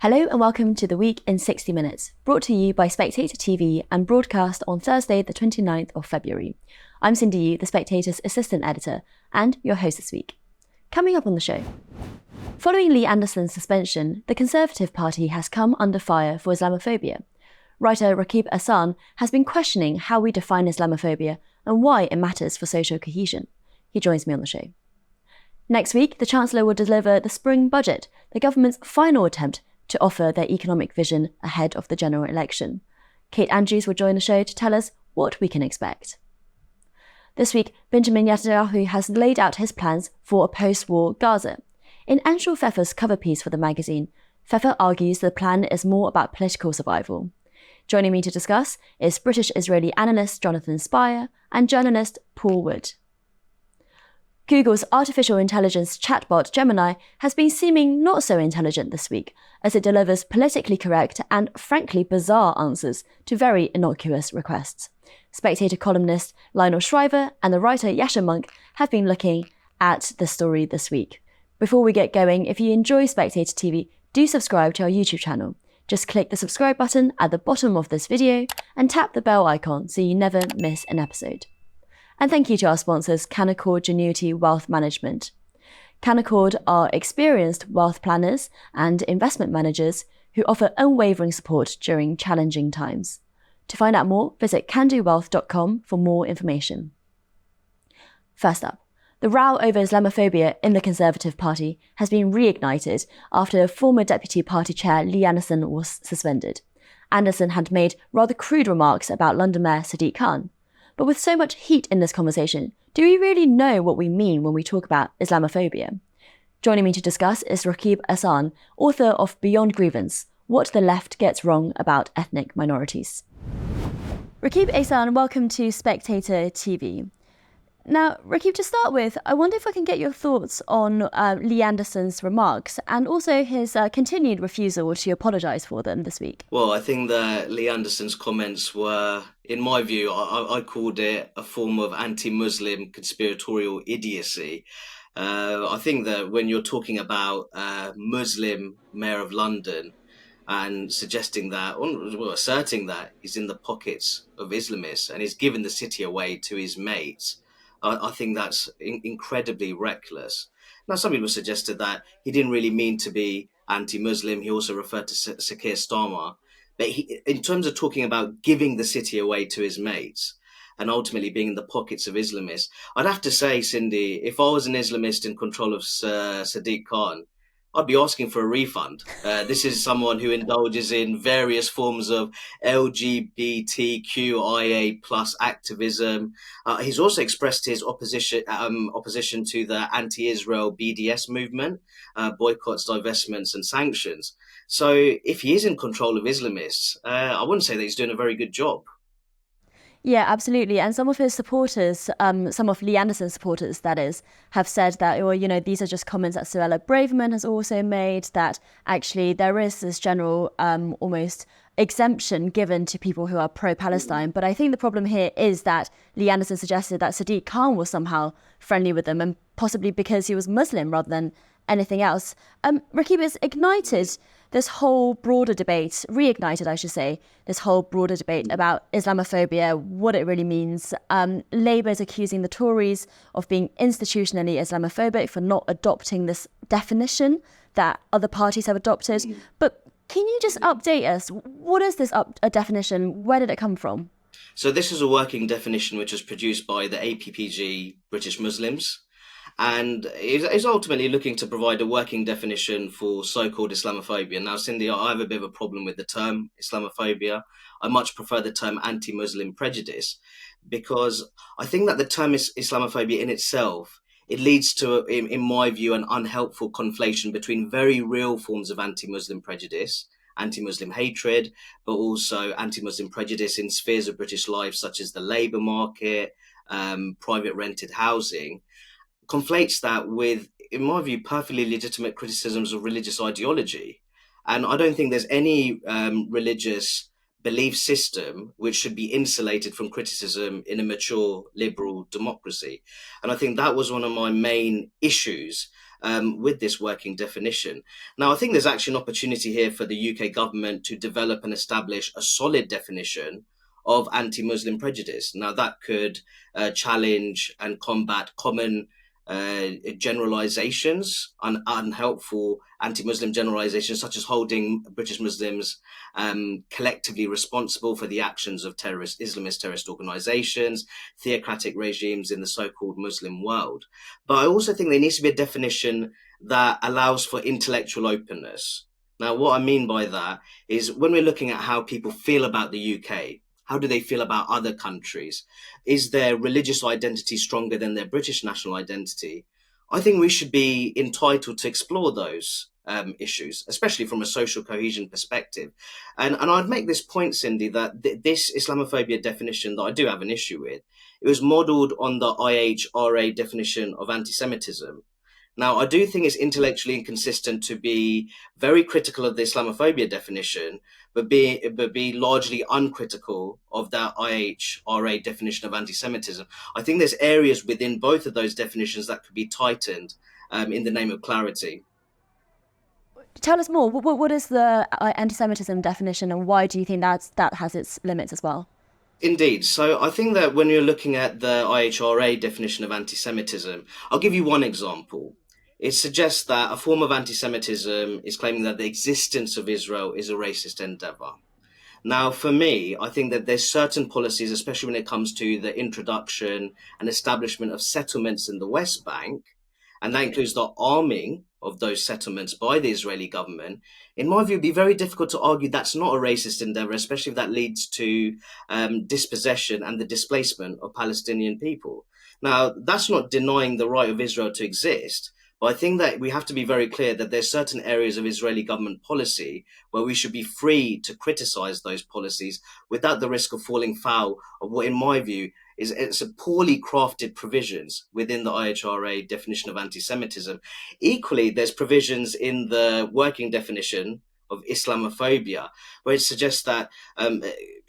Hello and welcome to The Week in 60 Minutes, brought to you by SpectatorTV and broadcast on Thursday the 29th of February. I'm Cindy Yu, the Spectator's assistant editor, and your host this week. Coming up on the show. Following Lee Anderson's suspension, the Conservative Party has come under fire for Islamophobia. Writer Rakib Ehsan has been questioning how we define Islamophobia and why it matters for social cohesion. He joins me on the show. Next week, the Chancellor will deliver the spring budget, the government's final attempt to offer their economic vision ahead of the general election. Kate Andrews will join the show to tell us what we can expect. This week, Benjamin Netanyahu has laid out his plans for a post-war Gaza. In Anshul Pfeffer's cover piece for the magazine, Pfeffer argues the plan is more about political survival. Joining me to discuss is British-Israeli analyst Jonathan Spire and journalist Paul Wood. Google's artificial intelligence chatbot Gemini has been seeming not so intelligent this week, as it delivers politically correct and frankly bizarre answers to very innocuous requests. Spectator columnist Lionel Shriver and the writer Yascha Mounk have been looking at the story this week. Before we get going, if you enjoy Spectator TV, do subscribe to our YouTube channel. Just click the subscribe button at the bottom of this video and tap the bell icon so you never miss an episode. And thank you to our sponsors, Canaccord Genuity Wealth Management. Canaccord are experienced wealth planners and investment managers who offer unwavering support during challenging times. To find out more, visit candowealth.com for more information. First up, the row over Islamophobia in the Conservative Party has been reignited after former Deputy Party Chair Lee Anderson was suspended. Anderson had made rather crude remarks about London Mayor Sadiq Khan. But with so much heat in this conversation, do we really know what we mean when we talk about Islamophobia? Joining me to discuss is Rakib Ehsan, author of Beyond Grievance, What the Left Gets Wrong About Ethnic Minorities. Rakib Ehsan, welcome to Spectator TV. Now, Rakib, to start with, I wonder if I can get your thoughts on Lee Anderson's remarks and also his continued refusal to apologise for them this week. Well, I think that Lee Anderson's comments were, in my view, I called it a form of anti-Muslim conspiratorial idiocy. I think that when you're talking about Muslim Mayor of London and suggesting that, well, asserting that he's in the pockets of Islamists and he's given the city away to his mates, I think that's incredibly reckless. Now, some people suggested that he didn't really mean to be anti-Muslim. He also referred to Sakir Starmer. But in terms of talking about giving the city away to his mates and ultimately being in the pockets of Islamists, I'd have to say, Cindy, if I was an Islamist in control of Sadiq Khan, I'd be asking for a refund. This is someone who indulges in various forms of LGBTQIA plus activism. He's also expressed his opposition to the anti-Israel BDS movement, boycotts, divestments and sanctions. So if he is in control of Islamists, I wouldn't say that he's doing a very good job. Yeah, absolutely. And some of his supporters, some of Lee Anderson's supporters, that is, have said that, well, these are just comments that Suella Braverman has also made, that actually there is this general almost exemption given to people who are pro-Palestine. But I think the problem here is that Lee Anderson suggested that Sadiq Khan was somehow friendly with them, and possibly because he was Muslim rather than anything else. Rakib, has ignited this whole broader debate, reignited, I should say, this whole broader debate about Islamophobia, what it really means. Labour is accusing the Tories of being institutionally Islamophobic for not adopting this definition that other parties have adopted. But can you just update us? What is this definition? Where did it come from? So this is a working definition which was produced by the APPG British Muslims, and is ultimately looking to provide a working definition for so-called Islamophobia. Now, Cindy, I have a bit of a problem with the term Islamophobia. I much prefer the term anti-Muslim prejudice, because I think that the term Islamophobia in itself, it leads to, in my view, an unhelpful conflation between very real forms of anti-Muslim prejudice, anti-Muslim hatred, but also anti-Muslim prejudice in spheres of British life, such as the labour market, private rented housing, conflates that with, in my view, perfectly legitimate criticisms of religious ideology. And I don't think there's any religious belief system which should be insulated from criticism in a mature liberal democracy. And I think that was one of my main issues with this working definition. Now, I think there's actually an opportunity here for the UK government to develop and establish a solid definition of anti-Muslim prejudice. Now, that could challenge and combat common generalizations, unhelpful anti-Muslim generalizations, such as holding British Muslims collectively responsible for the actions of Islamist terrorist organizations, theocratic regimes in the so-called Muslim world. But I also think there needs to be a definition that allows for intellectual openness. Now, what I mean by that is when we're looking at how people feel about the UK, how do they feel about other countries? Is their religious identity stronger than their British national identity? I think we should be entitled to explore those issues, especially from a social cohesion perspective. And I'd make this point, Cindy, that this Islamophobia definition that I do have an issue with, it was modelled on the IHRA definition of anti-Semitism. Now, I do think it's intellectually inconsistent to be very critical of the Islamophobia definition, but be largely uncritical of that IHRA definition of anti-Semitism. I think there's areas within both of those definitions that could be tightened in the name of clarity. Tell us more. What is the anti-Semitism definition, and why do you think that has its limits as well? Indeed. So I think that when you're looking at the IHRA definition of anti-Semitism, I'll give you one example. It suggests that a form of anti-Semitism is claiming that the existence of Israel is a racist endeavor. Now, for me, I think that there's certain policies, especially when it comes to the introduction and establishment of settlements in the West Bank, and that includes the arming of those settlements by the Israeli government. In my view, it'd be very difficult to argue that's not a racist endeavor, especially if that leads to dispossession and the displacement of Palestinian people. Now, that's not denying the right of Israel to exist, but I think that we have to be very clear that there's certain areas of Israeli government policy where we should be free to criticize those policies without the risk of falling foul of what, in my view, it's a poorly crafted provisions within the IHRA definition of anti-Semitism. Equally, there's provisions in the working definition of Islamophobia, where it suggests that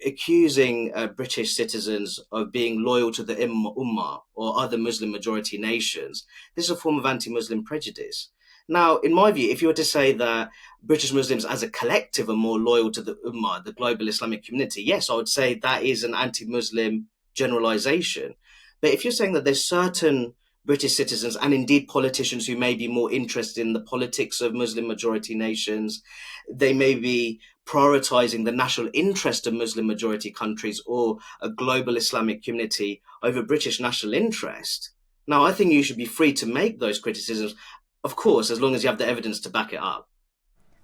accusing British citizens of being loyal to the Ummah or other Muslim majority nations, this is a form of anti-Muslim prejudice. Now, in my view, if you were to say that British Muslims as a collective are more loyal to the Ummah, the global Islamic community, yes, I would say that is an anti-Muslim generalization. But if you're saying that there's certain British citizens and indeed politicians who may be more interested in the politics of Muslim majority nations, they may be prioritizing the national interest of Muslim majority countries or a global Islamic community over British national interest. Now, I think you should be free to make those criticisms, of course, as long as you have the evidence to back it up.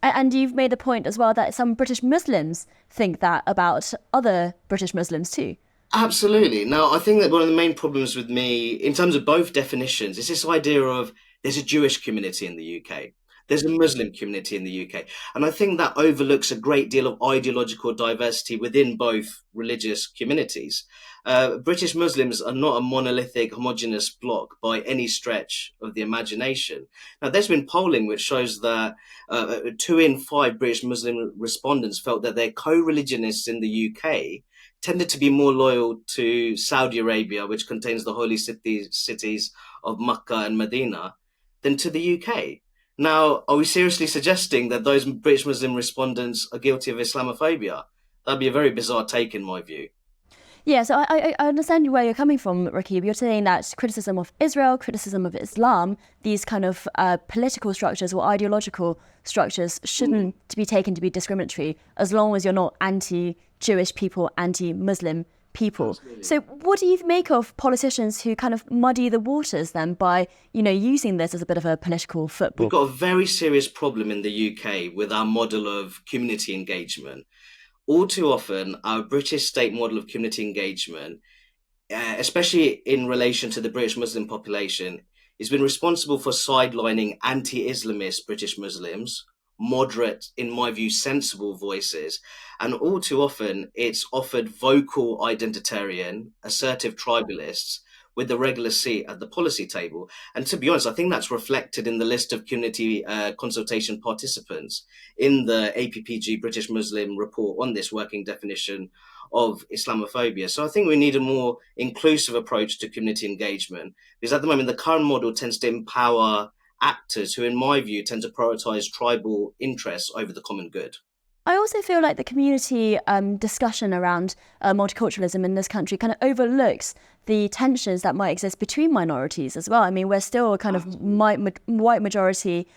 And you've made the point as well that some British Muslims think that about other British Muslims too. Absolutely. Now, I think that one of the main problems with me, in terms of both definitions, is this idea of there's a Jewish community in the UK, there's a Muslim community in the UK. And I think that overlooks a great deal of ideological diversity within both religious communities. British Muslims are not a monolithic, homogenous bloc by any stretch of the imagination. Now, there's been polling which shows that 2 in 5 British Muslim respondents felt that their co-religionists in the UK tended to be more loyal to Saudi Arabia, which contains the holy cities of Mecca and Medina, than to the UK. Now, are we seriously suggesting that those British Muslim respondents are guilty of Islamophobia? That'd be a very bizarre take in my view. Yeah, so I understand where you're coming from, Rakib. You're saying that criticism of Israel, criticism of Islam, these kind of political structures or ideological structures shouldn't be taken to be discriminatory as long as you're not anti-Jewish people, anti-Muslim people. Absolutely. So what do you make of politicians who kind of muddy the waters then by, using this as a bit of a political football? We've got a very serious problem in the UK with our model of community engagement. All too often, our British state model of community engagement, especially in relation to the British Muslim population, has been responsible for sidelining anti-Islamist British Muslims, moderate, in my view, sensible voices. And all too often, it's offered vocal identitarian, assertive tribalists with the regular seat at the policy table. And to be honest, I think that's reflected in the list of community consultation participants in the APPG British Muslim report on this working definition of Islamophobia. So I think we need a more inclusive approach to community engagement, because at the moment, the current model tends to empower actors who, in my view, tend to prioritise tribal interests over the common good. I also feel like the community discussion around multiculturalism in this country kind of overlooks the tensions that might exist between minorities as well. I mean, we're still a kind of white majority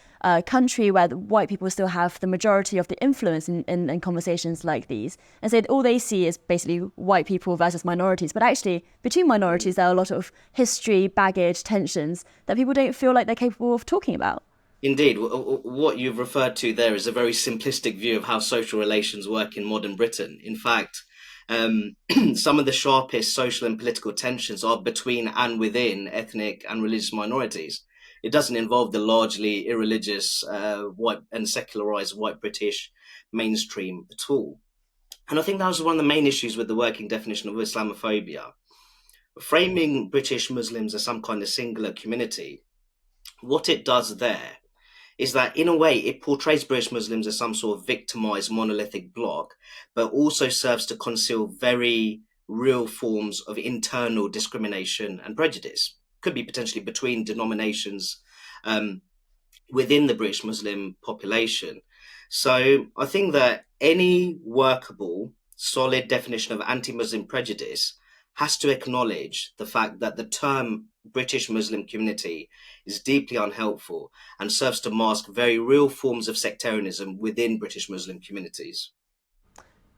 country where the white people still have the majority of the influence in conversations like these. And so all they see is basically white people versus minorities. But actually, between minorities, there are a lot of history, baggage, tensions that people don't feel like they're capable of talking about. Indeed, what you've referred to there is a very simplistic view of how social relations work in modern Britain. In fact, some of the sharpest social and political tensions are between and within ethnic and religious minorities. It doesn't involve the largely irreligious, white and secularized white British mainstream at all. And I think that was one of the main issues with the working definition of Islamophobia. Framing British Muslims as some kind of singular community, what it does there is that, in a way, it portrays British Muslims as some sort of victimized monolithic bloc, but also serves to conceal very real forms of internal discrimination and prejudice. Could be potentially between denominations within the British Muslim population. So I think that any workable, solid definition of anti-Muslim prejudice has to acknowledge the fact that the term British Muslim community is deeply unhelpful and serves to mask very real forms of sectarianism within British Muslim communities.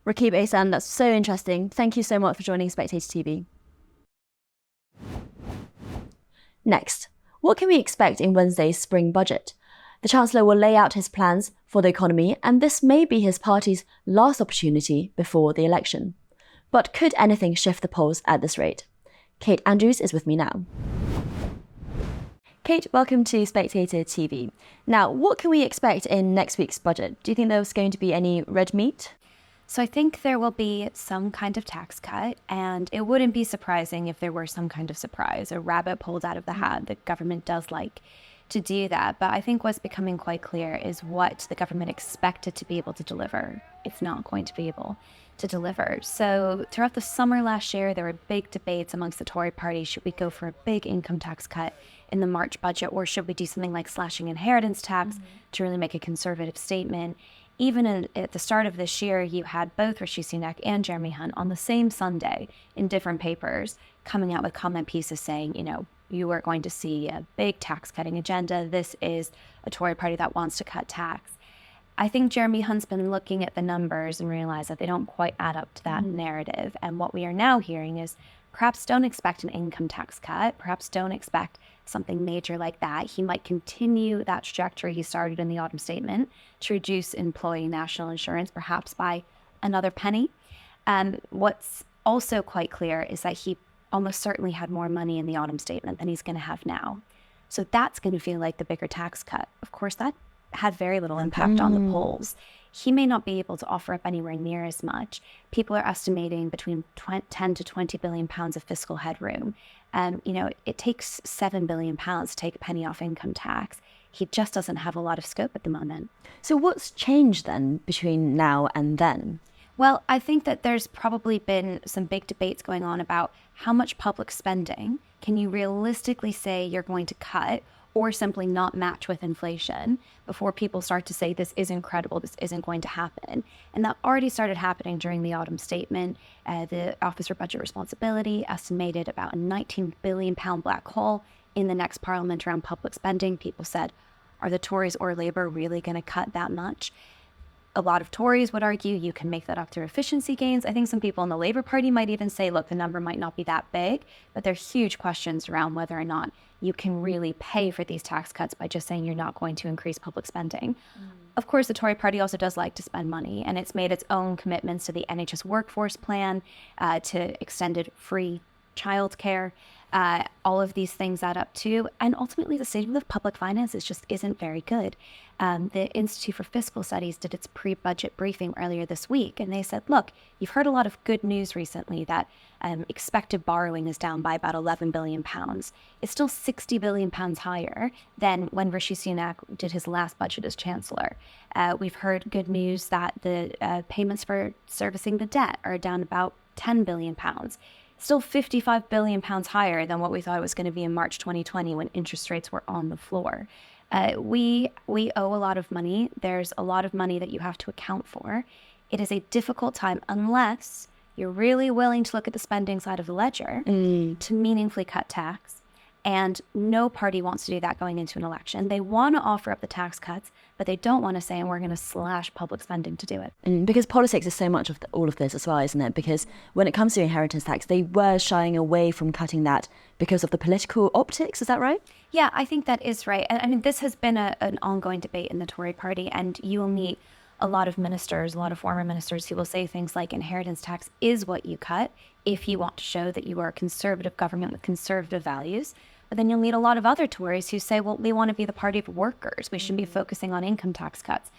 Rakib Ehsan, that's so interesting. Thank you so much for joining Spectator TV. Next, what can we expect in Wednesday's spring budget? The Chancellor will lay out his plans for the economy, and this may be his party's last opportunity before the election. But could anything shift the polls at this rate? Kate Andrews is with me now. Kate, welcome to Spectator TV. Now, what can we expect in next week's budget? Do you think there's going to be any red meat? So I think there will be some kind of tax cut, and it wouldn't be surprising if there were some kind of surprise, a rabbit pulled out of the hat. The government does like to do that, but I think what's becoming quite clear is what the government expected to be able to deliver. It's not going to be able to deliver. So throughout the summer last year, there were big debates amongst the Tory party. Should we go for a big income tax cut in the March budget, or should we do something like slashing inheritance tax to really make a conservative statement? Even at the start of this year, you had both Rishi Sunak and Jeremy Hunt on the same Sunday in different papers coming out with comment pieces saying, you are going to see a big tax cutting agenda. This is a Tory party that wants to cut tax. I think Jeremy Hunt's been looking at the numbers and realized that they don't quite add up to that narrative. And what we are now hearing is perhaps don't expect an income tax cut. Perhaps don't expect something major like that. He might continue that trajectory he started in the autumn statement to reduce employee national insurance, perhaps by another penny. What's also quite clear is that he almost certainly had more money in the autumn statement than he's going to have now. So that's going to feel like the bigger tax cut. Of course, that had very little impact on the polls. He may not be able to offer up anywhere near as much. People are estimating between 10 to 20 billion pounds of fiscal headroom. It takes 7 billion pounds to take a penny off income tax. He just doesn't have a lot of scope at the moment. So what's changed then between now and then? Well, I think that there's probably been some big debates going on about how much public spending can you realistically say you're going to cut or simply not match with inflation before people start to say this is incredible, this isn't going to happen. And that already started happening during the autumn statement. The Office for Budget Responsibility estimated about a £19 billion black hole in the next parliament around public spending. People said, are the Tories or Labour really going to cut that much? A lot of Tories would argue you can make that up through efficiency gains. I think some people in the Labour Party might even say, look, the number might not be that big, but there are huge questions around whether or not you can really pay for these tax cuts by just saying you're not going to increase public spending. Of course, the Tory party also does like to spend money, and it's made its own commitments to the NHS workforce plan, to extended free childcare. All of these things add up too. And ultimately, the state of the public finances just isn't very good. The Institute for Fiscal Studies did its pre-budget briefing earlier this week, and they said, look, you've heard a lot of good news recently that expected borrowing is down by about £11 billion. It's still £60 billion higher than when Rishi Sunak did his last budget as Chancellor. We've heard good news that the payments for servicing the debt are down about £10 billion. Still £55 billion higher than what we thought it was going to be in March 2020 when interest rates were on the floor. We owe a lot of money. There's a lot of money that you have to account for. It is a difficult time unless you're really willing to look at the spending side of the ledger to meaningfully cut tax. And no party wants to do that going into an election. They want to offer up the tax cuts, but they don't want to say, and we're going to slash public spending to do it. Because politics is so much of all of this as well, isn't it? Because when it comes to inheritance tax, they were shying away from cutting that because of the political optics. Is that right? Yeah, I think that is right. And I mean, this has been an ongoing debate in the Tory party, and you will meet a lot of ministers, a lot of former ministers who will say things like inheritance tax is what you cut if you want to show that you are a conservative government with conservative values. But then you'll meet a lot of other Tories who say, well, we want to be the party of workers. We should be focusing on income tax cuts.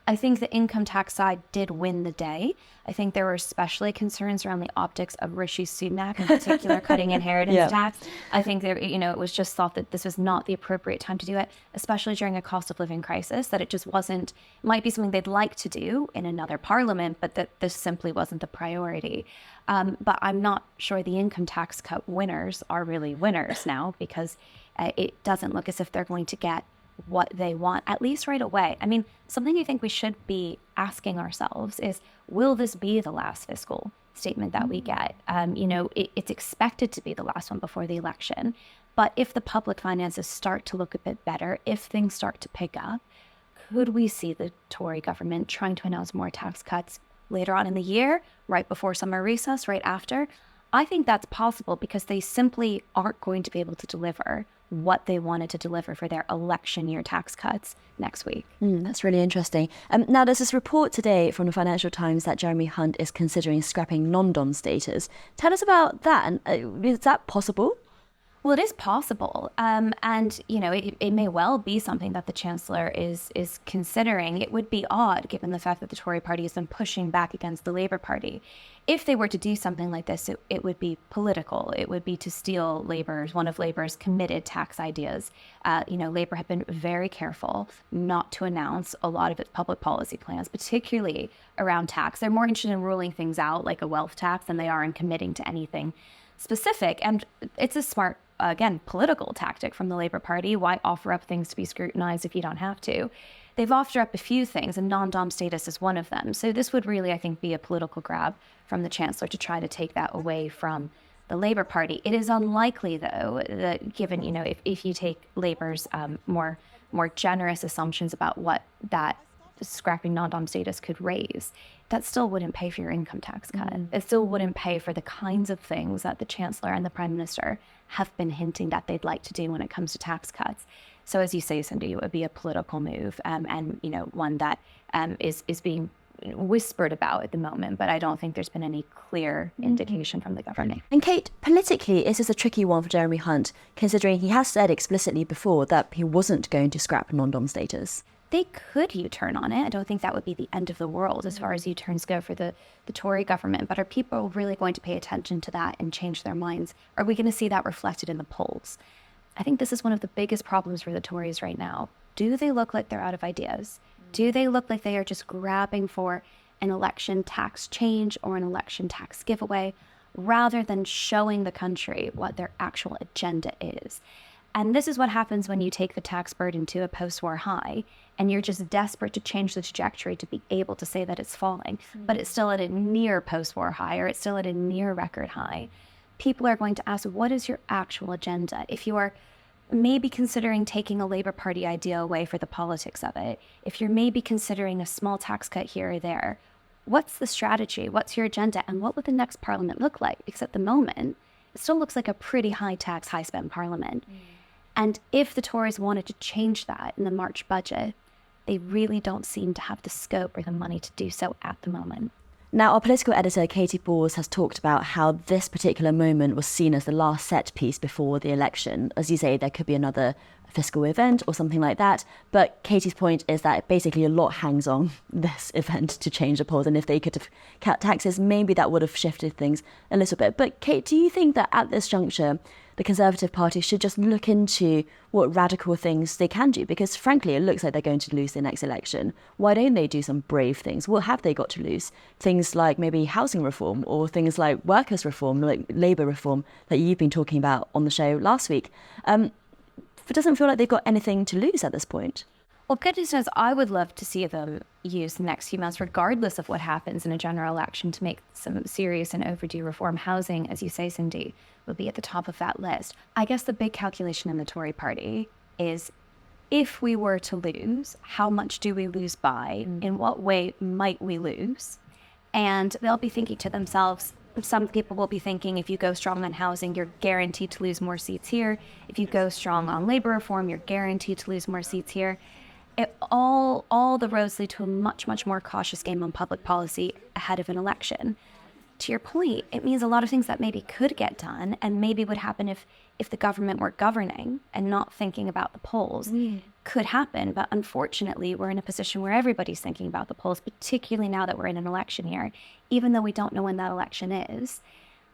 I think the income tax side did win the day. I think there were especially concerns around the optics of Rishi Sunak, in particular, cutting inheritance tax. I think there, it was just thought that this was not the appropriate time to do it, especially during a cost of living crisis, that it just wasn't, might be something they'd like to do in another parliament, but that this simply wasn't the priority. But I'm not sure the income tax cut winners are really winners now, because it doesn't look as if they're going to get what they want, at least right away. I mean, something I think we should be asking ourselves is, will this be the last fiscal statement that we get? It's expected to be the last one before the election. But if the public finances start to look a bit better, if things start to pick up, could we see the Tory government trying to announce more tax cuts later on in the year, right before summer recess, right after? I think that's possible because they simply aren't going to be able to deliver what they wanted to deliver for their election year tax cuts next week. That's really interesting. Now, there's this report today from the Financial Times that Jeremy Hunt is considering scrapping non-dom status. Tell us about that. Is that possible? Well, it is possible. It may well be something that the Chancellor is considering. It would be odd, given the fact that the Tory party has been pushing back against the Labour Party. If they were to do something like this, it would be political. It would be to steal one of Labour's committed tax ideas. Labour have been very careful not to announce a lot of its public policy plans, particularly around tax. They're more interested in ruling things out, like a wealth tax, than they are in committing to anything specific. And it's a smart, again, political tactic from the Labour Party. Why offer up things to be scrutinised if you don't have to? They've offered up a few things, and non-dom status is one of them. So this would really, I think, be a political grab from the Chancellor to try to take that away from the Labour Party. It is unlikely, though, that given, if you take Labour's more generous assumptions about what that scrapping non-dom status could raise, that still wouldn't pay for your income tax cut. It still wouldn't pay for the kinds of things that the Chancellor and the Prime Minister have been hinting that they'd like to do when it comes to tax cuts. So as you say, Cindy, it would be a political move, and one that is being whispered about at the moment, but I don't think there's been any clear indication from the government. And Kate, politically, is this a tricky one for Jeremy Hunt, considering he has said explicitly before that he wasn't going to scrap non-dom status? They could U-turn on it. I don't think that would be the end of the world as far as U-turns go for the Tory government. But are people really going to pay attention to that and change their minds? Are we going to see that reflected in the polls? I think this is one of the biggest problems for the Tories right now. Do they look like they're out of ideas? Do they look like they are just grabbing for an election tax change or an election tax giveaway, rather than showing the country what their actual agenda is? And this is what happens when you take the tax burden to a post-war high and you're just desperate to change the trajectory to be able to say that it's falling, but it's still at a near post-war high, or it's still at a near record high. People are going to ask, what is your actual agenda? If you are maybe considering taking a Labour Party idea away for the politics of it, if you're maybe considering a small tax cut here or there, what's the strategy? What's your agenda? And what would the next parliament look like? Because at the moment, it still looks like a pretty high tax, high spend parliament. And if the Tories wanted to change that in the March budget, they really don't seem to have the scope or the money to do so at the moment. Now, our political editor, Katie Bors, has talked about how this particular moment was seen as the last set piece before the election. As you say, there could be another fiscal event or something like that. But Katie's point is that basically a lot hangs on this event to change the polls. And if they could have cut taxes, maybe that would have shifted things a little bit. But Kate, do you think that at this juncture, the Conservative Party should just look into what radical things they can do? Because frankly, it looks like they're going to lose the next election. Why don't they do some brave things? What have they got to lose? Things like maybe housing reform, or things like workers' reform, like Labour reform that you've been talking about on the show last week. It doesn't feel like they've got anything to lose at this point. Well, goodness knows, I would love to see them use the next few months, regardless of what happens in a general election, to make some serious and overdue reform. Housing, as you say, Cindy, would be at the top of that list. I guess the big calculation in the Tory party is, if we were to lose, how much do we lose by? In what way might we lose? And they'll be thinking to themselves, some people will be thinking, if you go strong on housing, you're guaranteed to lose more seats here. If you go strong on labor reform, you're guaranteed to lose more seats here. All the roads lead to a much, much more cautious game on public policy ahead of an election. To your point, it means a lot of things that maybe could get done and maybe would happen if the government were governing and not thinking about the polls could happen. But unfortunately, we're in a position where everybody's thinking about the polls, particularly now that we're in an election year. Even though we don't know when that election is,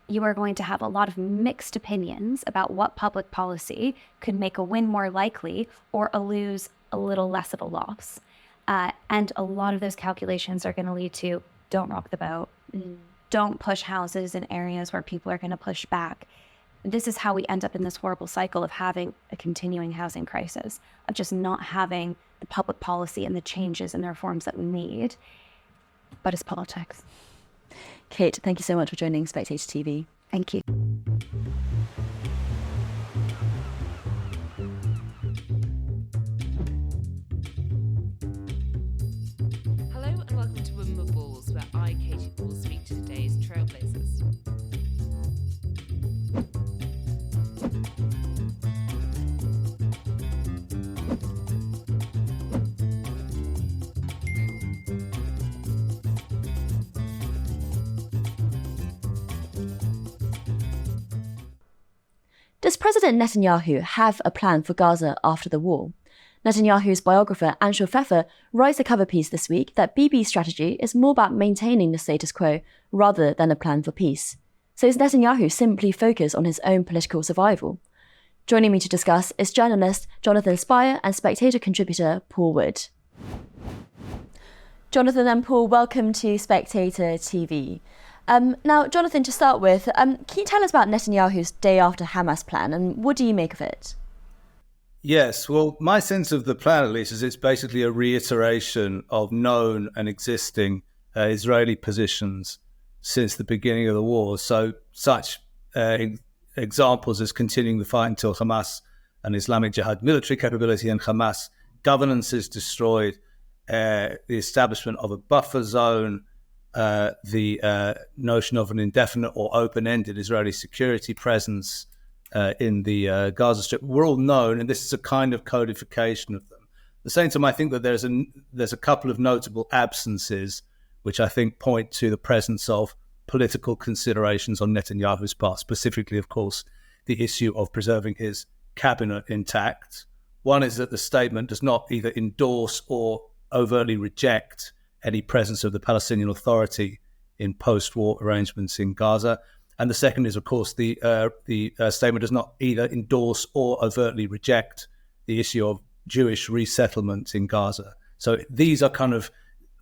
you are going to have a lot of mixed opinions about what public policy could make a win more likely or a lose a little less of a loss. And a lot of those calculations are going to lead to, don't rock the boat. Don't push houses in areas where people are going to push back. This is how we end up in this horrible cycle of having a continuing housing crisis, of just not having the public policy and the changes and the reforms that we need. But it's politics. Kate, thank you so much for joining Spectator TV. Thank you. Hello and welcome to Women with Balls, where I, Katie, will speak to today's trailblazers. Does President Netanyahu have a plan for Gaza after the war? Netanyahu's biographer Anshel Pfeffer writes a cover piece this week that Bibi's strategy is more about maintaining the status quo rather than a plan for peace. So is Netanyahu simply focused on his own political survival? Joining me to discuss is journalist Jonathan Spire and Spectator contributor Paul Wood. Jonathan and Paul, welcome to Spectator TV. Now, Jonathan, to start with, can you tell us about Netanyahu's day after Hamas plan and what do you make of it? Yes, well, my sense of the plan, at least, is it's basically a reiteration of known and existing Israeli positions since the beginning of the war. So such examples as continuing the fight until Hamas and Islamic Jihad military capability and Hamas governance is destroyed, the establishment of a buffer zone, the notion of an indefinite or open-ended Israeli security presence in the Gaza Strip were all known, and this is a kind of codification of them. At the same time, I think that there's a couple of notable absences which I think point to the presence of political considerations on Netanyahu's part, specifically, of course, the issue of preserving his cabinet intact. One is that the statement does not either endorse or overtly reject any presence of the Palestinian Authority in post-war arrangements in Gaza. And the second is, of course, the statement does not either endorse or overtly reject the issue of Jewish resettlement in Gaza. So these are kind of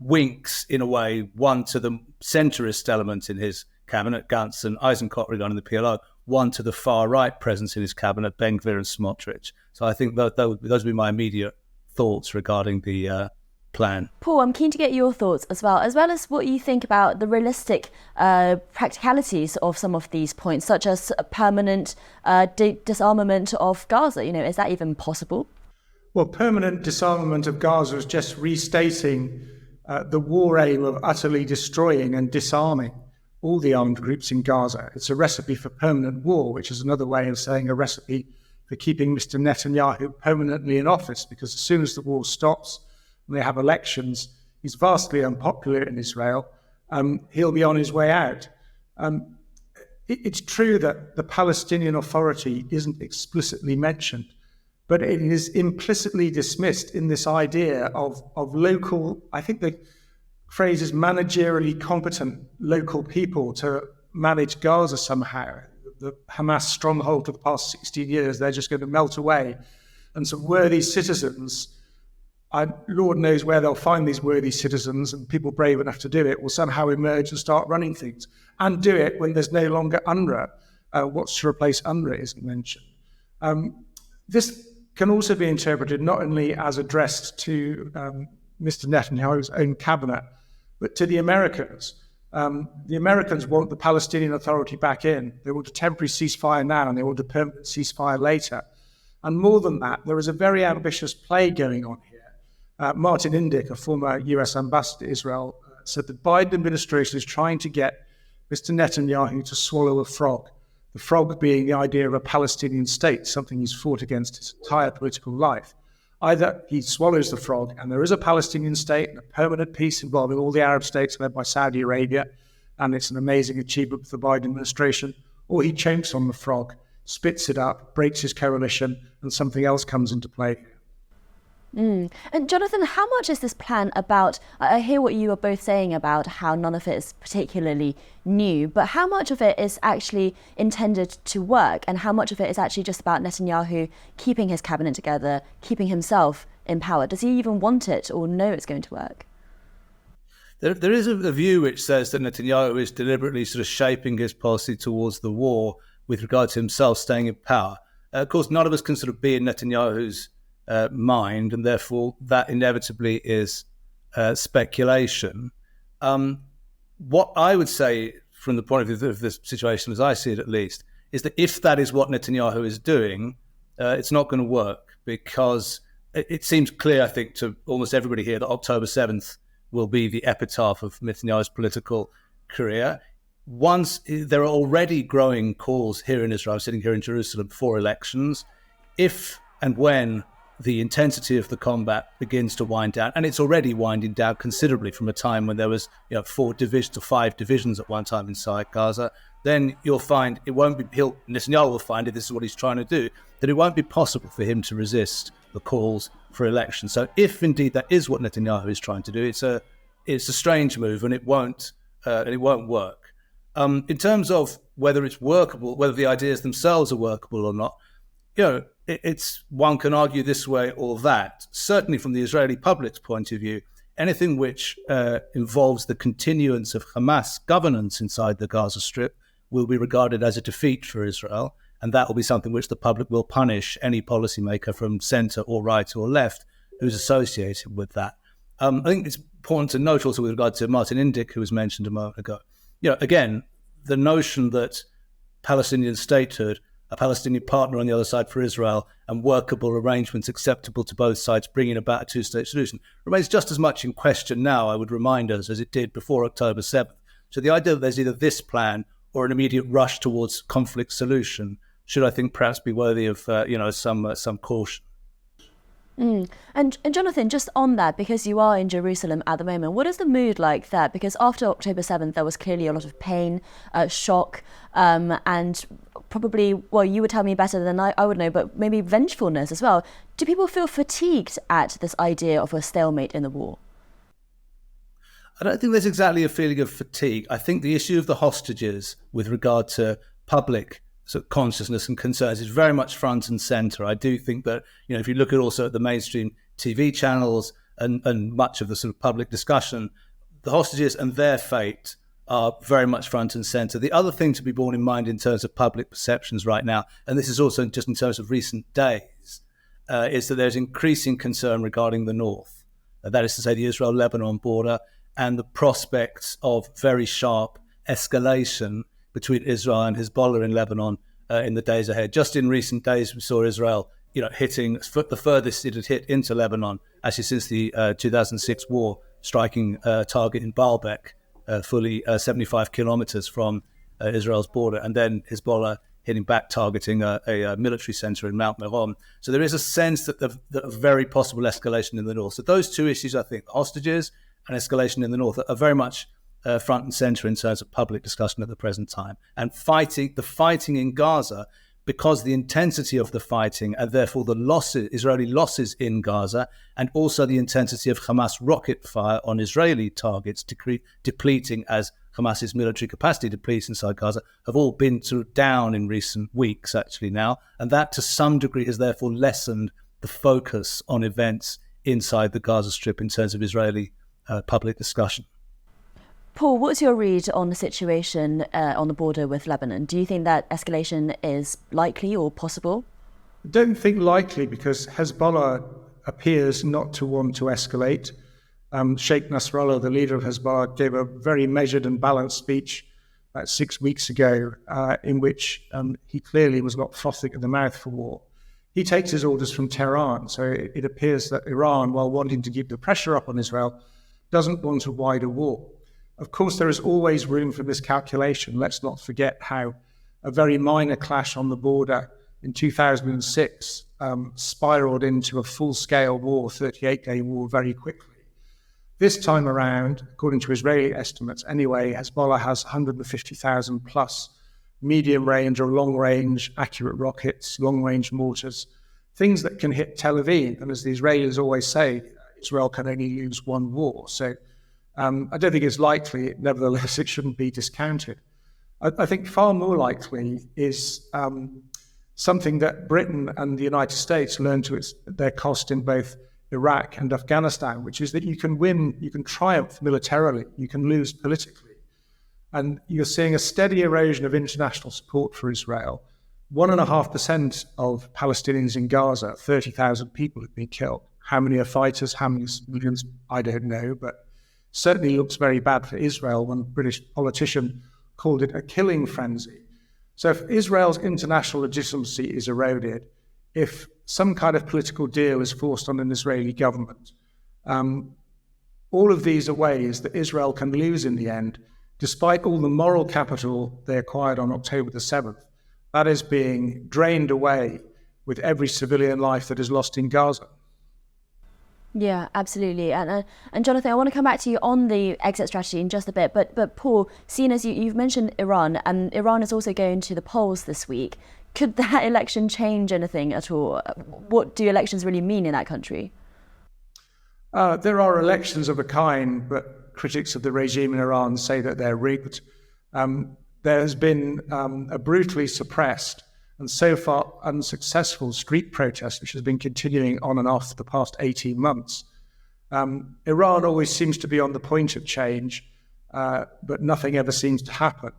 winks, in a way, one to the centrist element in his cabinet, Gantz and Eisenkot regarding the PLO, one to the far-right presence in his cabinet, Ben-Gvir and Smotrich. So I think those would be my immediate thoughts regarding the plan. Paul, I'm keen to get your thoughts as well as what you think about the realistic practicalities of some of these points, such as a permanent disarmament of Gaza. Is that even possible? Well, permanent disarmament of Gaza is just restating the war aim of utterly destroying and disarming all the armed groups in Gaza. It's a recipe for permanent war, which is another way of saying a recipe for keeping Mr. Netanyahu permanently in office, because as soon as the war stops and they have elections, he's vastly unpopular in Israel. He'll be on his way out. It's true that the Palestinian Authority isn't explicitly mentioned, but it is implicitly dismissed in this idea of local, I think the phrase is managerially competent local people to manage Gaza somehow. The Hamas stronghold for the past 16 years, they're just going to melt away. And some worthy citizens, Lord knows where they'll find these worthy citizens, and people brave enough to do it will somehow emerge and start running things, and do it when there's no longer UNRWA. What's to replace UNRWA isn't mentioned. This can also be interpreted not only as addressed to Mr. Netanyahu's own cabinet, but to the Americans. The Americans want the Palestinian Authority back in. They want a temporary ceasefire now, and they want a permanent ceasefire later. And more than that, there is a very ambitious play going on here. Martin Indyk, a former US ambassador to Israel, said the Biden administration is trying to get Mr. Netanyahu to swallow a frog. The frog being the idea of a Palestinian state, something he's fought against his entire political life. Either he swallows the frog and there is a Palestinian state and a permanent peace involving all the Arab states led by Saudi Arabia, and it's an amazing achievement for the Biden administration, or he chokes on the frog, spits it up, breaks his coalition, and something else comes into play. And Jonathan, how much is this plan about? I hear what you are both saying about how none of it is particularly new, but how much of it is actually intended to work, and how much of it is actually just about Netanyahu keeping his cabinet together, keeping himself in power? Does he even want it or know it's going to work? There is a view which says that Netanyahu is deliberately sort of shaping his policy towards the war with regard to himself staying in power. Of course, none of us can sort of be in Netanyahu's mind, and therefore that inevitably is speculation. What I would say from the point of view of this situation, as I see it at least, is that if that is what Netanyahu is doing, it's not going to work, because it seems clear, I think, to almost everybody here that October 7th will be the epitaph of Netanyahu's political career. Once there are already growing calls here in Israel, sitting here in Jerusalem, for elections, if and when the intensity of the combat begins to wind down, and it's already winding down considerably from a time when there was 4 divisions or 5 divisions at one time inside Gaza, then you'll find it won't be, Netanyahu will find, if this is what he's trying to do, that it won't be possible for him to resist the calls for election. So if indeed that is what Netanyahu is trying to do, it's a strange move, and it won't work. In terms of whether it's workable, whether the ideas themselves are workable or not, it's one can argue this way or that. Certainly from the Israeli public's point of view, anything which involves the continuance of Hamas governance inside the Gaza Strip will be regarded as a defeat for Israel, and that will be something which the public will punish any policymaker from centre or right or left who's associated with that. I think it's important to note also with regard to Martin Indyk, who was mentioned a moment ago, again, the notion that Palestinian statehood, a Palestinian partner on the other side for Israel, and workable arrangements acceptable to both sides, bringing about a two-state solution, remains just as much in question now, I would remind us, as it did before October 7th. So the idea that there's either this plan or an immediate rush towards conflict solution should, I think, perhaps be worthy of some caution. And Jonathan, just on that, because you are in Jerusalem at the moment, what is the mood like there? Because after October 7th, there was clearly a lot of pain, shock, and probably, well, you would tell me better than I would know, but maybe vengefulness as well. Do people feel fatigued at this idea of a stalemate in the war? I don't think there's exactly a feeling of fatigue. I think the issue of the hostages with regard to public sort of consciousness and concerns is very much front and centre. I do think that, if you look at also at the mainstream TV channels and much of the sort of public discussion, the hostages and their fate are very much front and centre. The other thing to be borne in mind in terms of public perceptions right now, and this is also just in terms of recent days, is that there's increasing concern regarding the north. That is to say, the Israel-Lebanon border and the prospects of very sharp escalation between Israel and Hezbollah in Lebanon in the days ahead. Just in recent days, we saw Israel, hitting the furthest it had hit into Lebanon, actually since the 2006 war, striking a target in Baalbek, fully 75 kilometers from Israel's border, and then Hezbollah hitting back, targeting a military center in Mount Meron. So there is a sense that of very possible escalation in the north. So those two issues, I think, hostages and escalation in the north, are very much front and center in terms of public discussion at the present time. And the fighting in Gaza, because the intensity of the fighting and therefore the Israeli losses in Gaza, and also the intensity of Hamas rocket fire on Israeli targets, depleting as Hamas's military capacity depletes inside Gaza, have all been sort of down in recent weeks actually now. And that to some degree has therefore lessened the focus on events inside the Gaza Strip in terms of Israeli public discussion. Paul, what's your read on the situation on the border with Lebanon? Do you think that escalation is likely or possible? I don't think likely, because Hezbollah appears not to want to escalate. Sheikh Nasrallah, the leader of Hezbollah, gave a very measured and balanced speech about 6 weeks ago in which he clearly was not frothing at the mouth for war. He takes his orders from Tehran, so it appears that Iran, while wanting to keep the pressure up on Israel, doesn't want a wider war. Of course, there is always room for miscalculation. Let's not forget how a very minor clash on the border in 2006 spiraled into a full-scale war, 38-day war, very quickly. This time around, according to Israeli estimates anyway, Hezbollah has 150,000 plus medium-range or long-range accurate rockets, long-range mortars, things that can hit Tel Aviv. And as the Israelis always say, Israel can only lose one war. So I don't think it's likely. Nevertheless, it shouldn't be discounted. I think far more likely is something that Britain and the United States learned to their cost in both Iraq and Afghanistan, which is that you can win, you can triumph militarily, you can lose politically. And you're seeing a steady erosion of international support for Israel. 1.5% of Palestinians in Gaza, 30,000 people have been killed. How many are fighters, how many civilians, I don't know, but certainly looks very bad for Israel. One British politician called it a killing frenzy. So if Israel's international legitimacy is eroded, if some kind of political deal is forced on an Israeli government, all of these are ways that Israel can lose in the end, despite all the moral capital they acquired on October the 7th. That is being drained away with every civilian life that is lost in Gaza. Yeah, absolutely. And Jonathan, I want to come back to you on the exit strategy in just a bit. But Paul, seeing as you've mentioned Iran, and Iran is also going to the polls this week, could that election change anything at all? What do elections really mean in that country? There are elections of a kind, but critics of the regime in Iran say that they're rigged. There has been a brutally suppressed and so far unsuccessful street protest, which has been continuing on and off the past 18 months. Iran always seems to be on the point of change, but nothing ever seems to happen.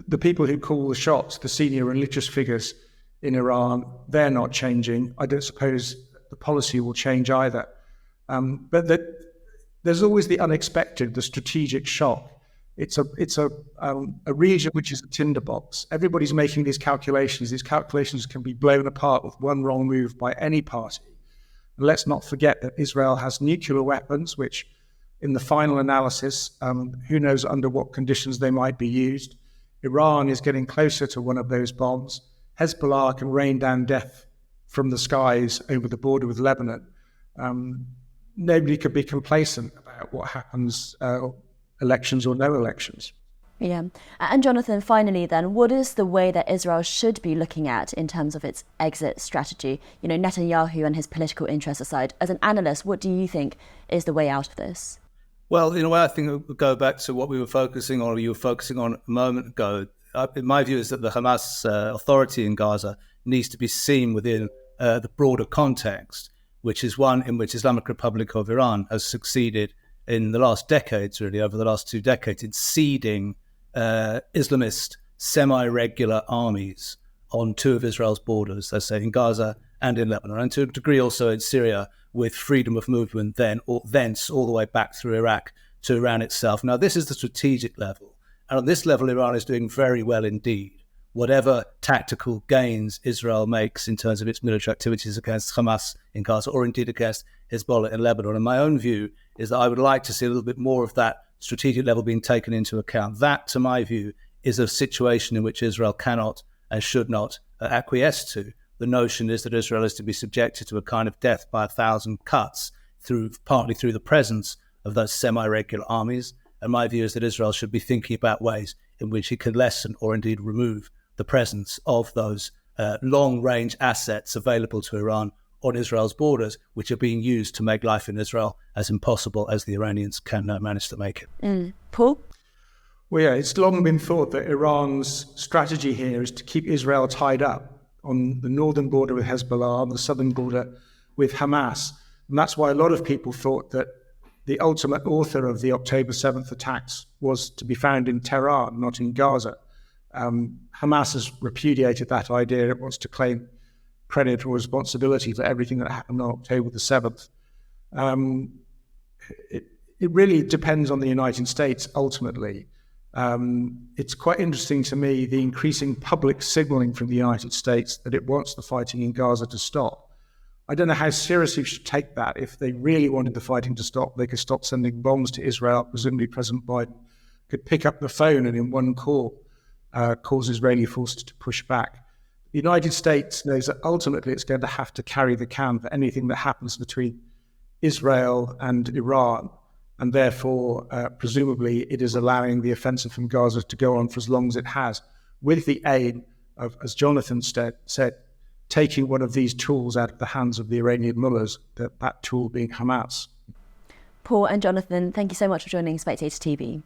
The people who call the shots, the senior religious figures in Iran, they're not changing. I don't suppose the policy will change either. But there's always the unexpected, the strategic shock. It's a region which is a tinderbox. Everybody's making these calculations. These calculations can be blown apart with one wrong move by any party. And let's not forget that Israel has nuclear weapons, which in the final analysis, who knows under what conditions they might be used. Iran is getting closer to one of those bombs. Hezbollah can rain down death from the skies over the border with Lebanon. Nobody could be complacent about what happens, elections or no elections. Yeah. And Jonathan, finally then, what is the way that Israel should be looking at in terms of its exit strategy? You know, Netanyahu and his political interests aside, as an analyst, what do you think is the way out of this? Well, in a way, I think it would go back to what we were focusing on, or you were focusing on a moment ago. My view is that the Hamas authority in Gaza needs to be seen within the broader context, which is one in which Islamic Republic of Iran has succeeded in the last decades, really, over the last 2 decades, in seeding Islamist semi-regular armies on 2 of Israel's borders, let's say in Gaza and in Lebanon, and to a degree also in Syria, with freedom of movement thence all the way back through Iraq to Iran itself. Now, this is the strategic level. And on this level, Iran is doing very well indeed. Whatever tactical gains Israel makes in terms of its military activities against Hamas in Gaza, or indeed against Hezbollah in Lebanon. And my own view is that I would like to see a little bit more of that strategic level being taken into account. That, to my view, is a situation in which Israel cannot and should not acquiesce to. The notion is that Israel is to be subjected to a kind of death by 1,000 cuts, partly through the presence of those semi-regular armies. And my view is that Israel should be thinking about ways in which it can lessen or indeed remove the presence of those long-range assets available to Iran on Israel's borders, which are being used to make life in Israel as impossible as the Iranians can manage to make it. Paul? Well, yeah, it's long been thought that Iran's strategy here is to keep Israel tied up on the northern border with Hezbollah, on the southern border with Hamas. And that's why a lot of people thought that the ultimate author of the October 7th attacks was to be found in Tehran, not in Gaza. Hamas has repudiated that idea. It wants to claim credit or responsibility for everything that happened on October the 7th. It really depends on the United States ultimately. It's quite interesting to me, the increasing public signaling from the United States that it wants the fighting in Gaza to stop. I don't know how seriously we should take that. If they really wanted the fighting to stop, they could stop sending bombs to Israel. Presumably President Biden could pick up the phone and in one call cause Israeli forces to push back. The United States knows that ultimately it's going to have to carry the can for anything that happens between Israel and Iran. And therefore, presumably, it is allowing the offensive from Gaza to go on for as long as it has, with the aim of, as Jonathan said, taking one of these tools out of the hands of the Iranian mullahs, that tool being Hamas. Paul and Jonathan, thank you so much for joining Spectator TV.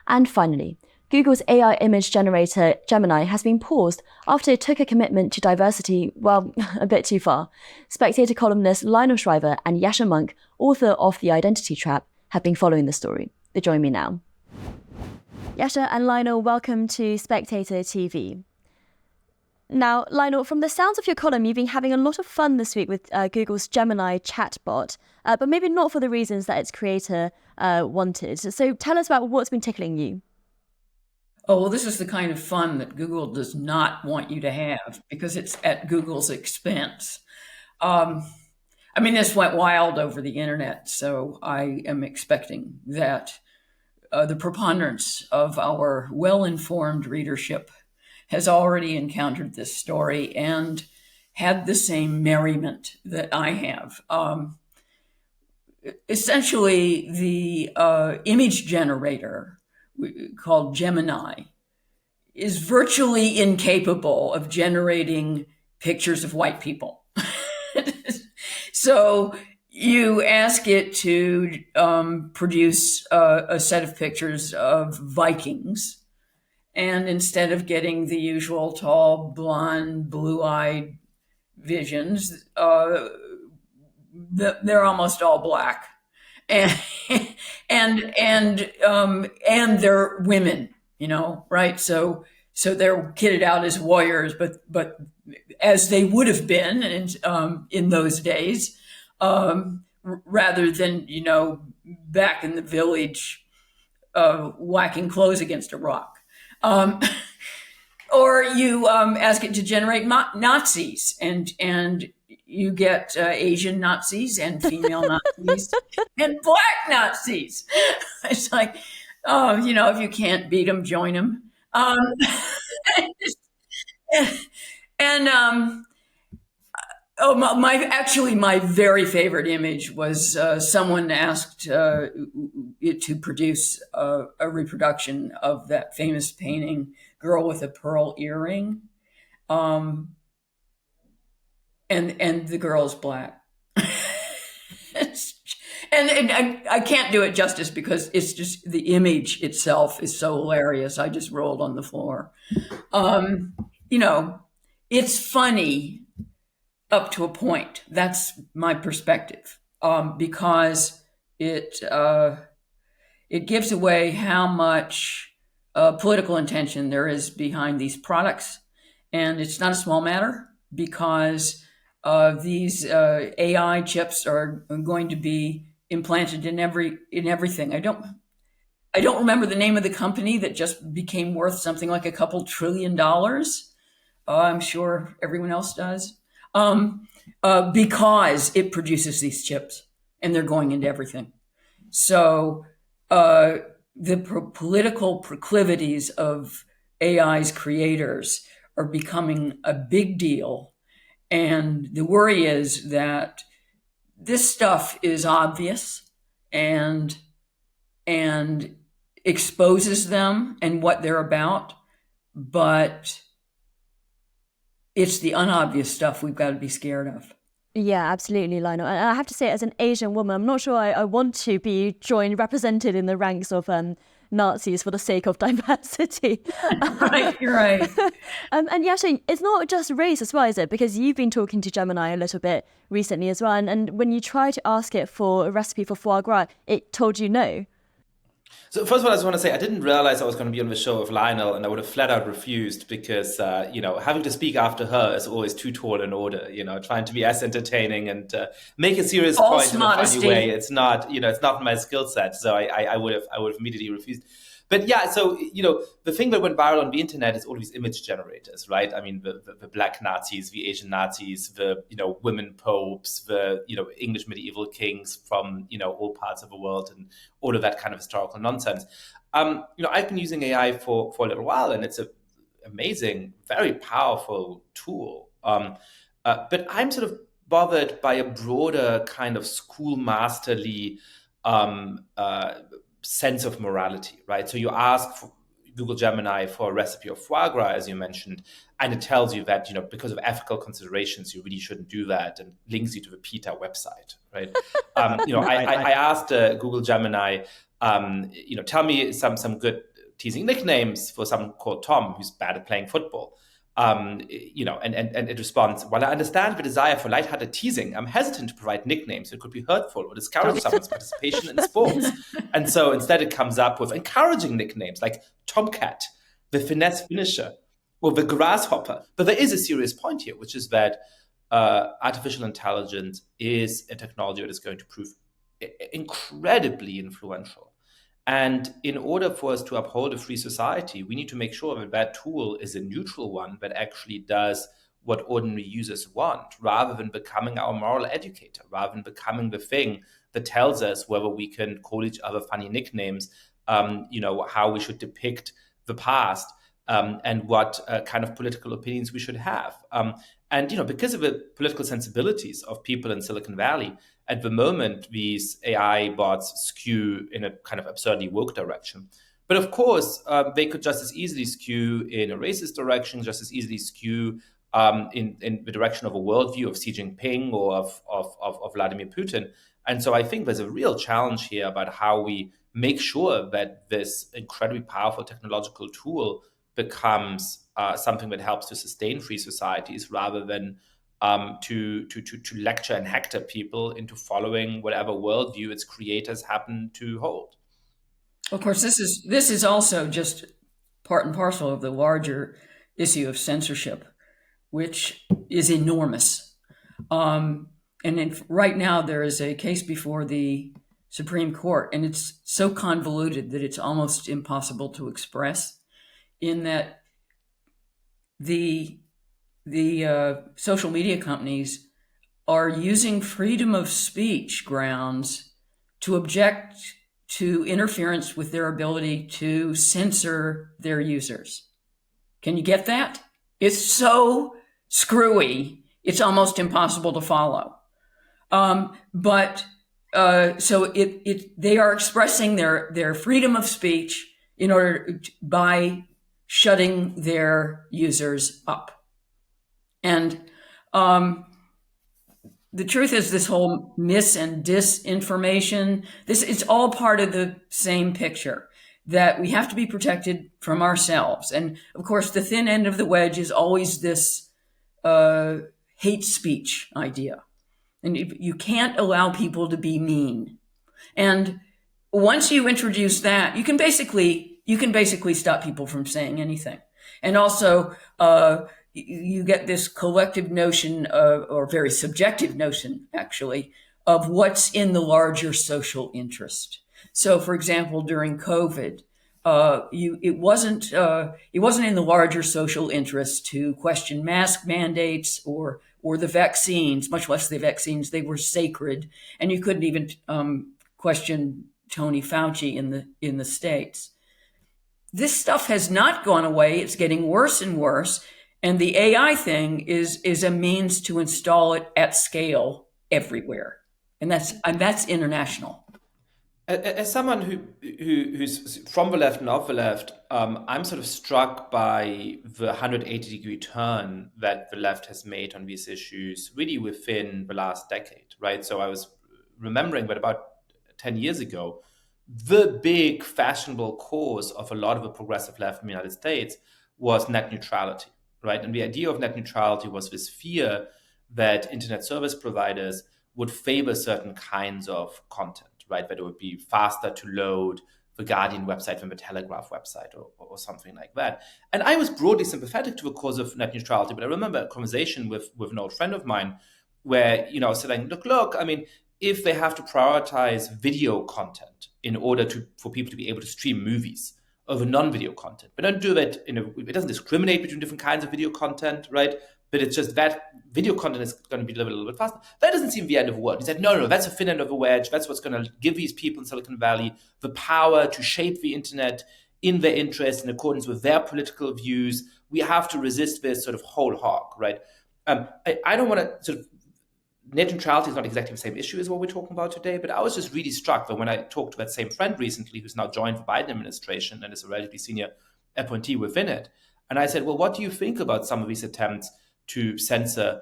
And finally, Google's AI image generator Gemini has been paused after it took a commitment to diversity, well, a bit too far. Spectator columnist Lionel Shriver and Yascha Mounk, author of The Identity Trap, have been following the story. They join me now. Yascha and Lionel, welcome to Spectator TV. Now, Lionel, from the sounds of your column, you've been having a lot of fun this week with Google's Gemini chatbot, but maybe not for the reasons that its creator wanted. So tell us about what's been tickling you. Oh, well, this is the kind of fun that Google does not want you to have because it's at Google's expense. This went wild over the internet, so I am expecting that the preponderance of our well-informed readership has already encountered this story and had the same merriment that I have. Essentially, the image generator called Gemini is virtually incapable of generating pictures of white people. So you ask it to produce a set of pictures of Vikings, and instead of getting the usual tall, blonde, blue-eyed visions, they're almost all black. And they're women, right? So they're kitted out as warriors, but as they would have been in those days, rather than back in the village whacking clothes against a rock. Or you ask it to generate Nazis, and you get Asian Nazis and female Nazis and black Nazis. It's like, if you can't beat them, join them. My very favorite image was someone asked it to produce a reproduction of that famous painting, Girl with a Pearl Earring. And the girl's black. and I can't do it justice because it's just the image itself is so hilarious. I just rolled on the floor. It's funny up to a point. That's my perspective. Because it gives away how much political intention there is behind these products. And it's not a small matter because these AI chips are going to be implanted in everything. I don't remember the name of the company that just became worth something like a couple $1 trillion. I'm sure everyone else does, because it produces these chips and they're going into everything. So the political proclivities of AI's creators are becoming a big deal. And the worry is that this stuff is obvious and exposes them and what they're about, but it's the unobvious stuff we've got to be scared of. Yeah, absolutely, Lionel. And I have to say, as an Asian woman, I'm not sure I want to be represented in the ranks of Nazis for the sake of diversity. Right, you're right. And Yascha, it's not just race as well, is it? Because you've been talking to Gemini a little bit recently as well. And when you try to ask it for a recipe for foie gras, it told you no. So first of all, I just want to say I didn't realize I was going to be on the show with Lionel, and I would have flat out refused because, having to speak after her is always too tall an order. Trying to be as entertaining and make a serious False point in a funny modesty. way. It's not, it's not my skill set. So I would have immediately refused. But yeah, so, the thing that went viral on the internet is all these image generators, right? I mean, the black Nazis, the Asian Nazis, the, women popes, the, English medieval kings from, all parts of the world and all of that kind of historical nonsense. I've been using AI for a little while, and it's an amazing, very powerful tool. But I'm sort of bothered by a broader kind of schoolmasterly sense of morality, right? So you ask Google Gemini for a recipe of foie gras, as you mentioned, and it tells you that, because of ethical considerations, you really shouldn't do that, and links you to the PETA website, right? I asked Google Gemini, tell me some good teasing nicknames for someone called Tom who's bad at playing football. And it responds, while I understand the desire for lighthearted teasing, I'm hesitant to provide nicknames that could be hurtful or discourage someone's participation in sports. And so instead it comes up with encouraging nicknames like Tomcat, the finesse finisher, or the grasshopper. But there is a serious point here, which is that artificial intelligence is a technology that is going to prove incredibly influential. And in order for us to uphold a free society, we need to make sure that that tool is a neutral one that actually does what ordinary users want, rather than becoming our moral educator, rather than becoming the thing that tells us whether we can call each other funny nicknames, how we should depict the past, and what kind of political opinions we should have. Because of the political sensibilities of people in Silicon Valley, at the moment, these AI bots skew in a kind of absurdly woke direction. But of course, they could just as easily skew in a racist direction, just as easily skew in the direction of a worldview of Xi Jinping or of Vladimir Putin. And so I think there's a real challenge here about how we make sure that this incredibly powerful technological tool becomes something that helps to sustain free societies, rather than to lecture and hector people into following whatever worldview its creators happen to hold. Of course, this is also just part and parcel of the larger issue of censorship, which is enormous. Right now, there is a case before the Supreme Court, and it's so convoluted that it's almost impossible to express, in that the social media companies are using freedom of speech grounds to object to interference with their ability to censor their users. Can you get that? It's so screwy, it's almost impossible to follow. So they are expressing their freedom of speech by shutting their users up. And the truth is, this whole mis and disinformation, it's all part of the same picture, that we have to be protected from ourselves. And of course, the thin end of the wedge is always this hate speech idea. And you can't allow people to be mean. And once you introduce that, you can basically stop people from saying anything. And also, you get this collective notion or very subjective notion, actually, of what's in the larger social interest. So, for example, during COVID, it wasn't in the larger social interest to question mask mandates or the vaccines, much less the vaccines. They were sacred, and you couldn't even question Tony Fauci in the States. This stuff has not gone away. It's getting worse and worse. And the AI thing is a means to install it at scale everywhere, and that's international. As someone who's from the left and of the left, I'm sort of struck by the 180-degree turn that the left has made on these issues, really within the last decade, right? So I was remembering that about 10 years ago, the big fashionable cause of a lot of the progressive left in the United States was net neutrality. Right. And the idea of net neutrality was this fear that internet service providers would favor certain kinds of content, right? That it would be faster to load, the Guardian website from the Telegraph website or something like that. And I was broadly sympathetic to the cause of net neutrality, but I remember a conversation with an old friend of mine where, I was saying, look, I mean, if they have to prioritize video content in order for people to be able to stream movies over non-video content, but don't do that it doesn't discriminate between different kinds of video content, right? But it's just that video content is going to be delivered a little bit faster. That doesn't seem the end of the world. He said, no, that's a thin end of the wedge. That's what's going to give these people in Silicon Valley the power to shape the internet in their interest, in accordance with their political views. We have to resist this sort of whole hog, right? I don't want to sort of, net neutrality is not exactly the same issue as what we're talking about today, but I was just really struck that when I talked to that same friend recently, who's now joined the Biden administration and is a relatively senior appointee within it, and I said, well, what do you think about some of these attempts to censor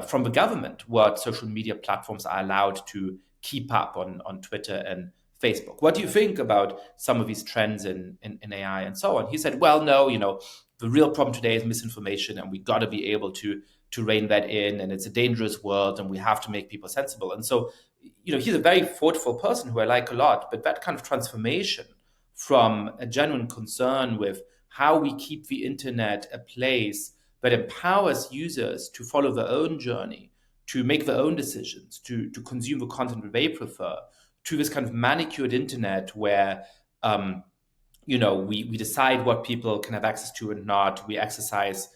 from the government what social media platforms are allowed to keep up on Twitter and Facebook? What do you think about some of these trends in AI and so on? He said, well, no, the real problem today is misinformation, and we got to be able to rein that in, and it's a dangerous world, and we have to make people sensible. And so, he's a very thoughtful person who I like a lot, but that kind of transformation from a genuine concern with how we keep the internet a place that empowers users to follow their own journey, to make their own decisions, to consume the content that they prefer, to this kind of manicured internet where, we decide what people can have access to and not. We exercise,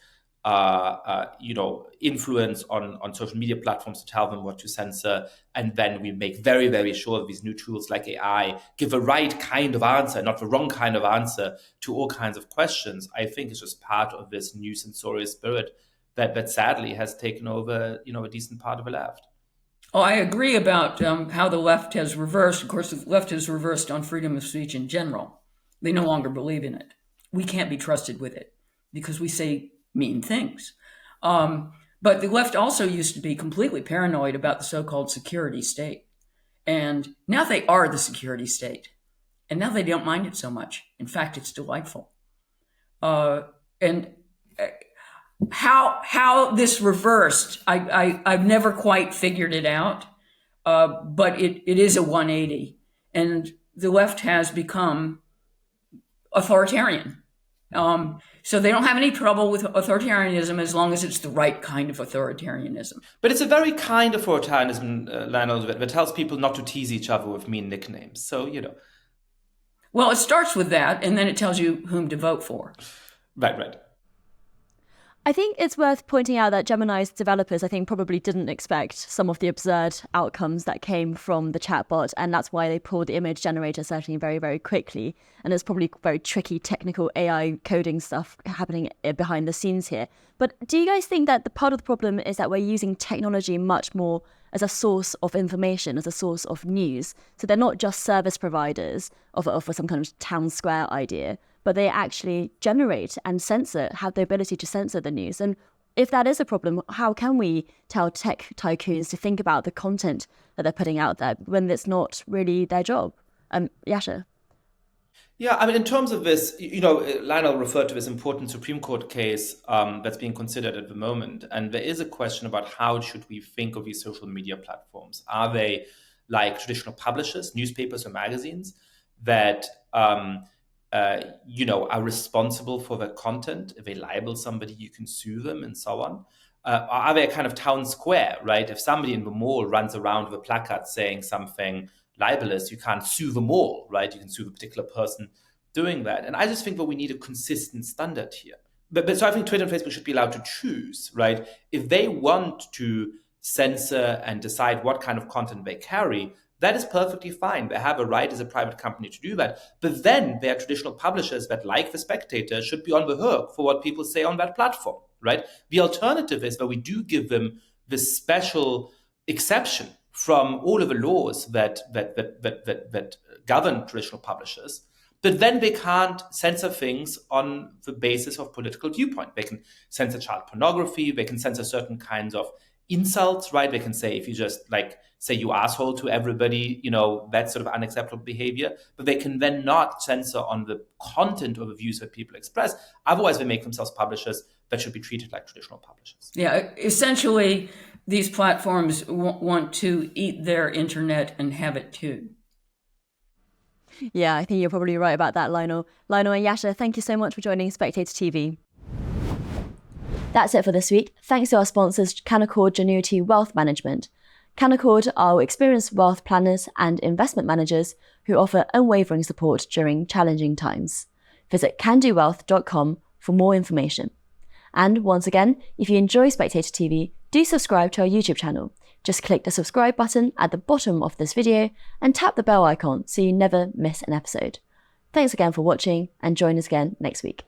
influence on social media platforms to tell them what to censor. And then we make very, very sure that these new tools like AI give the right kind of answer, not the wrong kind of answer to all kinds of questions. I think it's just part of this new censorious spirit that sadly has taken over, a decent part of the left. Oh, I agree about how the left has reversed. Of course, the left has reversed on freedom of speech in general. They no longer believe in it. We can't be trusted with it because we say mean things. But the left also used to be completely paranoid about the so-called security state. And now they are the security state. And now they don't mind it so much. In fact, it's delightful. And how this reversed, I've never quite figured it out. But it is a 180. And the left has become authoritarian. So they don't have any trouble with authoritarianism as long as it's the right kind of authoritarianism. But it's a very kind of authoritarianism, Lionel, that tells people not to tease each other with mean nicknames. So, Well, it starts with that, and then it tells you whom to vote for. Right. I think it's worth pointing out that Gemini's developers, I think, probably didn't expect some of the absurd outcomes that came from the chatbot, and that's why they pulled the image generator certainly very, very quickly. And there's probably very tricky technical AI coding stuff happening behind the scenes here. But do you guys think that the part of the problem is that we're using technology much more as a source of information, as a source of news? So they're not just service providers of some kind of town square idea, but they actually generate and have the ability to censor the news. And if that is a problem, how can we tell tech tycoons to think about the content that they're putting out there when it's not really their job? Yascha? Yeah, I mean, in terms of this, Lionel referred to this important Supreme Court case that's being considered at the moment. And there is a question about how should we think of these social media platforms? Are they like traditional publishers, newspapers or magazines that are responsible for their content? If they libel somebody, you can sue them and so on. Are they a kind of town square, right? If somebody in the mall runs around with a placard saying something libelous, you can't sue the mall, right? You can sue the particular person doing that. And I just think that we need a consistent standard here. But so I think Twitter and Facebook should be allowed to choose, right? If they want to censor and decide what kind of content they carry, that is perfectly fine. They have a right as a private company to do that. But then there are traditional publishers that, like the Spectator, should be on the hook for what people say on that platform, right? The alternative is that we do give them this special exception from all of the laws that govern traditional publishers, but then they can't censor things on the basis of political viewpoint. They can censor child pornography, they can censor certain kinds of insults, right? They can say, if you just say you asshole to everybody, that's sort of unacceptable behavior, but they can then not censor on the content of the views that people express. Otherwise, they make themselves publishers that should be treated like traditional publishers. Yeah, essentially, these platforms want to eat their internet and have it too. Yeah, I think you're probably right about that, Lionel. Lionel and Yascha, thank you so much for joining Spectator TV. That's it for this week. Thanks to our sponsors, Canaccord Genuity Wealth Management. Canaccord are experienced wealth planners and investment managers who offer unwavering support during challenging times. Visit candowealth.com for more information. And once again, if you enjoy Spectator TV, do subscribe to our YouTube channel. Just click the subscribe button at the bottom of this video and tap the bell icon so you never miss an episode. Thanks again for watching and join us again next week.